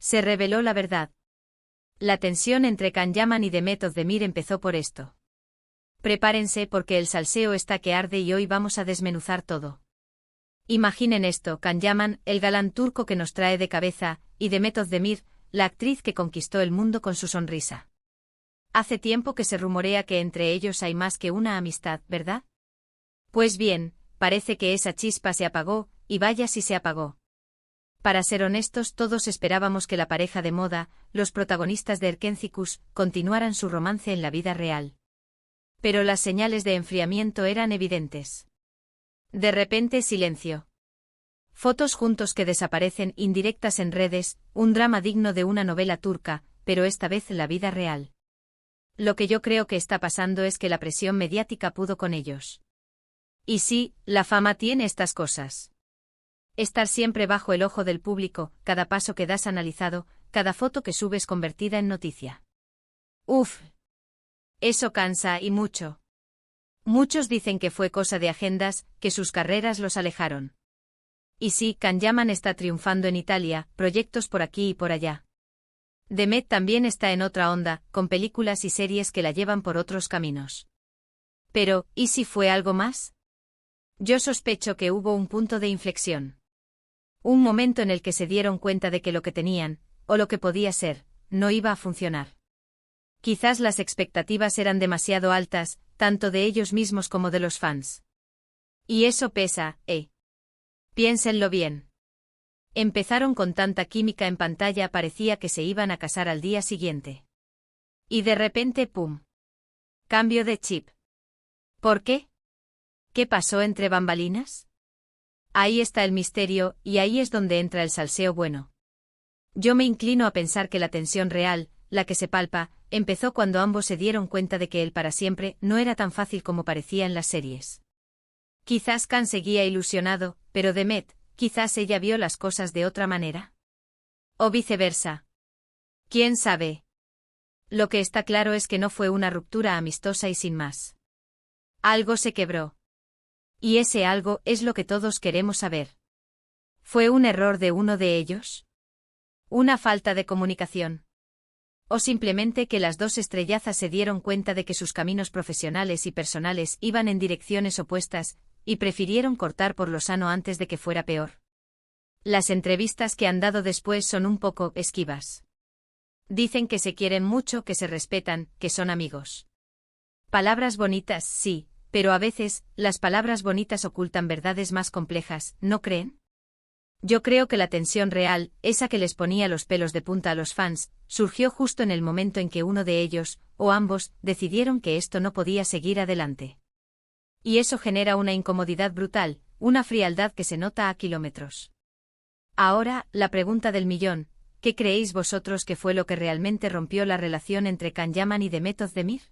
Se reveló la verdad. La tensión entre Can Yaman y Demet Özdemir empezó por esto. Prepárense porque el salseo está que arde y hoy vamos a desmenuzar todo. Imaginen esto: Can Yaman, el galán turco que nos trae de cabeza, y Demet Özdemir, la actriz que conquistó el mundo con su sonrisa. Hace tiempo que se rumorea que entre ellos hay más que una amistad, ¿verdad? Pues bien, parece que esa chispa se apagó, y vaya si se apagó. Para ser honestos, todos esperábamos que la pareja de moda, los protagonistas de Erkenci-Kuş, continuaran su romance en la vida real. Pero las señales de enfriamiento eran evidentes. De repente, silencio. Fotos juntos que desaparecen, indirectas en redes, un drama digno de una novela turca, pero esta vez la vida real. Lo que yo creo que está pasando es que la presión mediática pudo con ellos. Y sí, la fama tiene estas cosas. Estar siempre bajo el ojo del público, cada paso que das analizado, cada foto que subes convertida en noticia. Uf. Eso cansa y mucho. Muchos dicen que fue cosa de agendas, que sus carreras los alejaron. Y sí, Can Yaman está triunfando en Italia, proyectos por aquí y por allá. Demet también está en otra onda, con películas y series que la llevan por otros caminos. Pero, ¿y si fue algo más? Yo sospecho que hubo un punto de inflexión. Un momento en el que se dieron cuenta de que lo que tenían, o lo que podía ser, no iba a funcionar. Quizás las expectativas eran demasiado altas, tanto de ellos mismos como de los fans. Y eso pesa, ¿eh? Piénsenlo bien. Empezaron con tanta química en pantalla, parecía que se iban a casar al día siguiente. Y de repente, ¡pum! Cambio de chip. ¿Por qué? ¿Qué pasó entre bambalinas? Ahí está el misterio, y ahí es donde entra el salseo bueno. Yo me inclino a pensar que la tensión real, la que se palpa, empezó cuando ambos se dieron cuenta de que el para siempre no era tan fácil como parecía en las series. Quizás Can seguía ilusionado, pero Demet, quizás ella vio las cosas de otra manera. O viceversa. ¿Quién sabe? Lo que está claro es que no fue una ruptura amistosa y sin más. Algo se quebró. Y ese algo es lo que todos queremos saber. ¿Fue un error de uno de ellos? ¿Una falta de comunicación? ¿O simplemente que las dos estrellazas se dieron cuenta de que sus caminos profesionales y personales iban en direcciones opuestas, y prefirieron cortar por lo sano antes de que fuera peor? Las entrevistas que han dado después son un poco esquivas. Dicen que se quieren mucho, que se respetan, que son amigos. Palabras bonitas, sí, pero a veces, las palabras bonitas ocultan verdades más complejas, ¿no creen? Yo creo que la tensión real, esa que les ponía los pelos de punta a los fans, surgió justo en el momento en que uno de ellos, o ambos, decidieron que esto no podía seguir adelante. Y eso genera una incomodidad brutal, una frialdad que se nota a kilómetros. Ahora, la pregunta del millón: ¿qué creéis vosotros que fue lo que realmente rompió la relación entre Can Yaman y Demet Özdemir?